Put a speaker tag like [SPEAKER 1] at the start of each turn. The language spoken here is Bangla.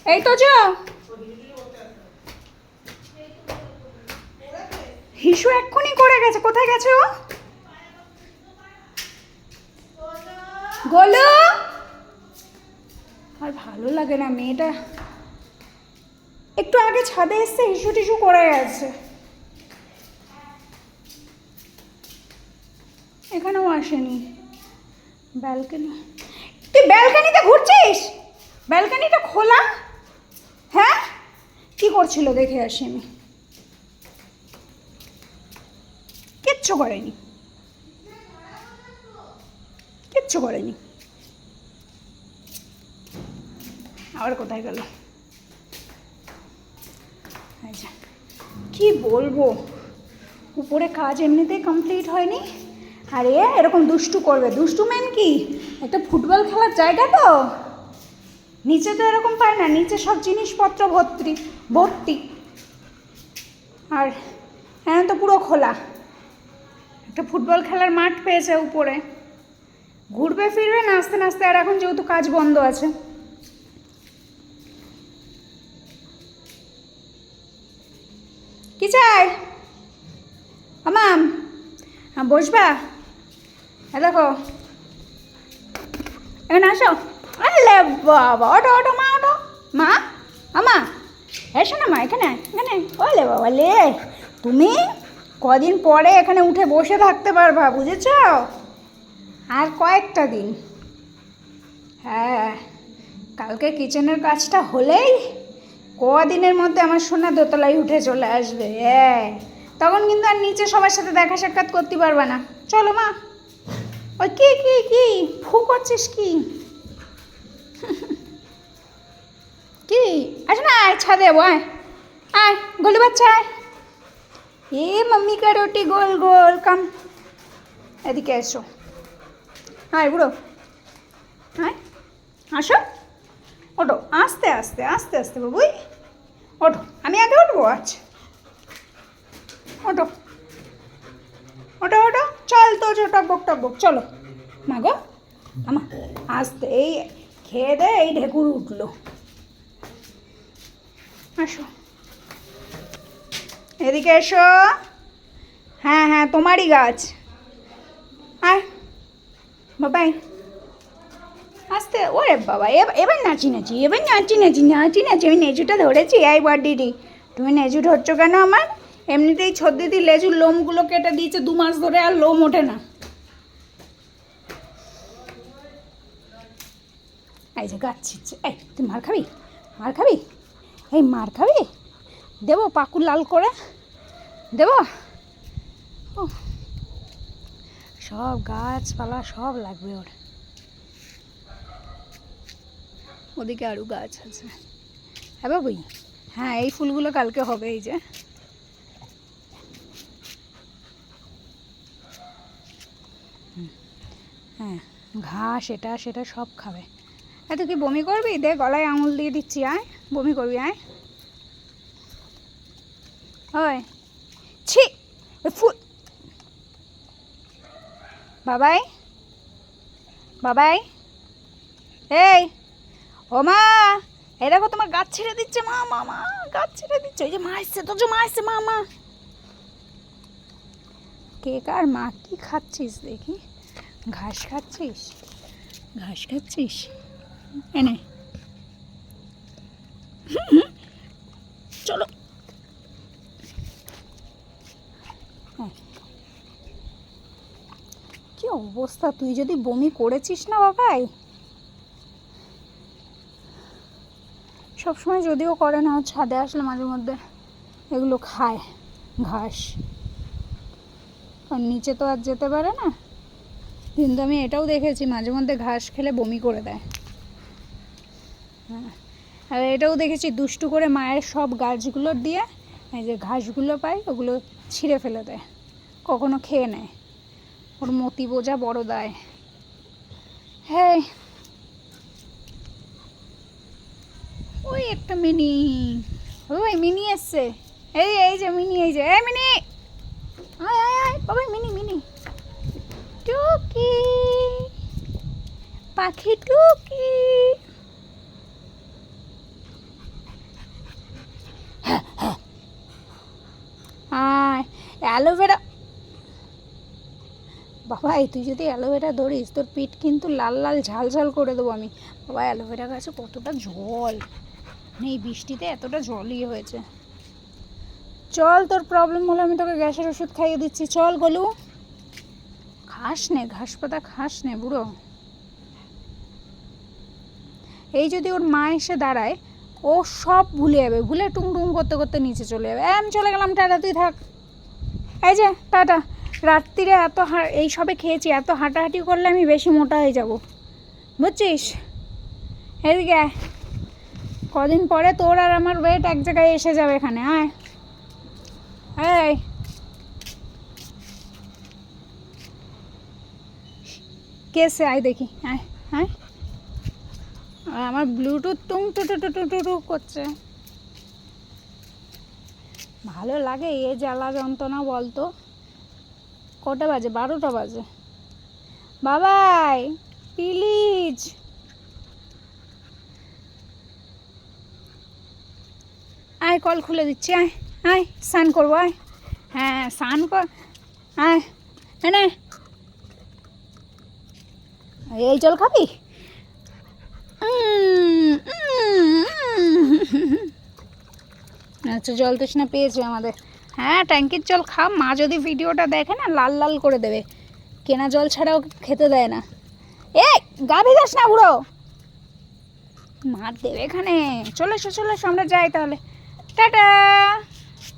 [SPEAKER 1] এই তো যাও। হিসু এক্ষুনি করে গেছে। কোথায় গেছে ও? গোলু, আর ভালো লাগে না মেয়েটা। একটু আগে ছাদে এসছে, হিসু টিসু করে গেছে। এখানেও আসেনি। ব্যালকনি, তুই ব্যালকনিতে ঘুরছিস? ব্যালকনিটা খোলা। হ্যাঁ, কি করছিল দেখে আসি আমি। কিচ্ছু করেনি, কিচ্ছু করেনি। আবার কোথায় গেল? আচ্ছা, কি বলবো, উপরে কাজ এমনিতেই কমপ্লিট হয়নি, আর এরকম দুষ্টু করবে। দুষ্টু মেন কি, একটা ফুটবল খেলার জায়গা তো, নিচে তো এরকম পায় না, নিচে সব জিনিসপত্র ভর্তি, আর হ্যাঁ তো পুরো খোলা। একটা ফুটবল খেলার মাঠ পেয়েছে উপরে, ঘুরবে ফিরবে নাচতে নাচতে। আর এখন যেহেতু কাজ বন্ধ আছে, কি চাই আমাম? বসবা? দেখো, এখানে আসো। আরে বাবা, ওটো ওটো মা, ওটো মা, আমা এসো না মা, এখানে এখানে। ওলে বাবা লে, তুমি কদিন পরে এখানে উঠে বসে থাকতে পারবা, বুঝেছ? আর কয়েকটা দিন। হ্যাঁ, কালকে কিচেনের কাজটা হলেই কদিনের মধ্যে আমার সোনা দোতলায় উঠে চলে আসবে। হ্যাঁ, তখন কিন্তু আর নিচে সবার সাথে দেখা সাক্ষাৎ করতে পারবে না। চলো মা। ওই কি কি কি ফু করছিস কি? কি আচ্ছা না, আয় ছাদে যাবো, আয় আয় গোলু বাচ্চা আয়। এ मम्मी का रोटी गोल गोल कम, এদিকে এসো। আয় বুড়ো, আয় আসো, ওঠো আস্তে আস্তে আস্তে আস্তে বাবুই, ওঠো। আমি আগে উঠবো? আচ্ছা, ওঠো ওঠো ওঠো, চল তো টকবক টকবক, চলো মা গো। আমা আস্তে, এই খেয়ে দে, এই ঢেকুর উঠলো। আসো, এদিকে এসো। হ্যাঁ হ্যাঁ, তোমারই গাছ। আয় বাবাই, আস্তে। ওরে বাবা, এবার নাচি নাচি, এবার নাচি নাচি নাচি নাচি। আমি নেজুটা ধরেছি। এই বার্থডেটি, তুমি নেজু ধরছো কেন আমার? এমনিতেই ছদ্দিদি লেজুর লোমগুলো কেটে দিয়েছে 2 মাস ধরে, আর লোম ওঠে না। এই যে গাছ ছিচ্ছে। এই তুই মার খাবি? মার খাবি? এই মার খাবি? দেবো পাকু লাল করে দেবো। ও, সব গাছপালা সব লাগবে ওর। ওদিকে আরও গাছ আছে। হ্যাঁ বাবুই, হ্যাঁ এই ফুলগুলো কালকে হবে। এই যে হ্যাঁ, ঘাস এটা সেটা সব খাবে। এত কি বমি করবি? দে, গলায় আঙুল দিয়ে দিচ্ছি। আয়, বমি করবি? আয়। ওই ছি, ওই ফুল। বাবাই, বাবাই, এই ও মা, এই দেখো তোমার গাছ ছেড়ে দিচ্ছে। মা মা মা, গাছ ছেড়ে দিচ্ছে। এই যে মা এসছে, তোর যে মা এসছে। মা মা, কে কার মা? কি খাচ্ছিস দেখি? ঘাস খাচ্ছিস? ঘাস খাচ্ছিস? এনে চলো। হ্যাঁ, কি অবস্থা, তুই যদি বমি করেছিস না বাবাই, সবসময় যদিও করে না, ছাদে আসলে মাঝে মধ্যে এগুলো খায় ঘাস, আর নিচে তো আর যেতে পারে না। কিন্তু আমি এটাও দেখেছি মাঝে মধ্যে ঘাস খেলে বমি করে দেয়। হ্যাঁ, আর এটাও দেখেছি দুষ্টু করে মায়ের সব গাছগুলো দিয়ে, এই যে ঘাসগুলো পায় ওগুলো ছিঁড়ে ফেলে দেয়, কখনো খেয়ে নেয়। ওর মতি বোঝা বড় দায়। হ্যাঁ, ওই একটা মিনি, ওই মিনি এসছে। এই এই যে মিনি, এই যে এই মিনি, আয় আয় আয় বাবাই, মিনি মিনি টুকি, পাখি টুকি। অ্যালোভেরা, বাবা এই তুই যদি অ্যালোভেরা ধরিস তোর পিঠ কিন্তু লাল লাল ঝাল ঝাল করে দেবো আমি। বাবা অ্যালোভেরা গাছে কতটা জল, মানে এই বৃষ্টিতে এতটা জলই হয়েছে। চল তোর প্রবলেম হলে আমি তোকে গ্যাসের ওষুধ খাইয়ে দিচ্ছি, চল গলু। খাস নে ঘাস পাতা, খাস নে বুড়ো। এই যদি ওর মা এসে দাঁড়ায় ও সব ভুলে যাবে, ভুলে টুং টুং করতে করতে নিচে চলে যাবে। আমি চলে গেলাম, টাটা, তুই থাক। এই যে টাটা। রাত্রিরে এত এই সবে খেয়েছি, এত হাঁটাহাঁটি করলে আমি বেশি মোটা হয়ে যাব, বুঝছিস? এদিকে কদিন পরে তোর আর আমার ওয়েট এক জায়গায় এসে যাবে। এখানে আয়, এই কেসে আয় দেখি, আয় আয়। আর আমার ব্লুটুথ টুং টু টু টু টু টু টু করছে। ভালো লাগে এ জ্বালা যন্ত্রণা বলতো। কটা বাজে? 12টা বাজে। বাবাই প্লিজ, আয় কল খুলে দিচ্ছি, আয় আয় স্নান করবো, আয়। হ্যাঁ স্নান কর, আয় এনে। এই জল খাবি? আচ্ছা জল তৃষ্ণা পেয়েছে আমাদের। হ্যাঁ ট্যাঙ্কির জল খা, মা যদি ভিডিওটা দেখে না লাল লাল করে দেবে, কেনা জল ছাড়া ওকে খেতে দেয় না। এই গা ভিজাস না বুড়ো, মার দেবে এখানে। চলে এসো চলে এসো, আমরা যাই তাহলে, টাটা।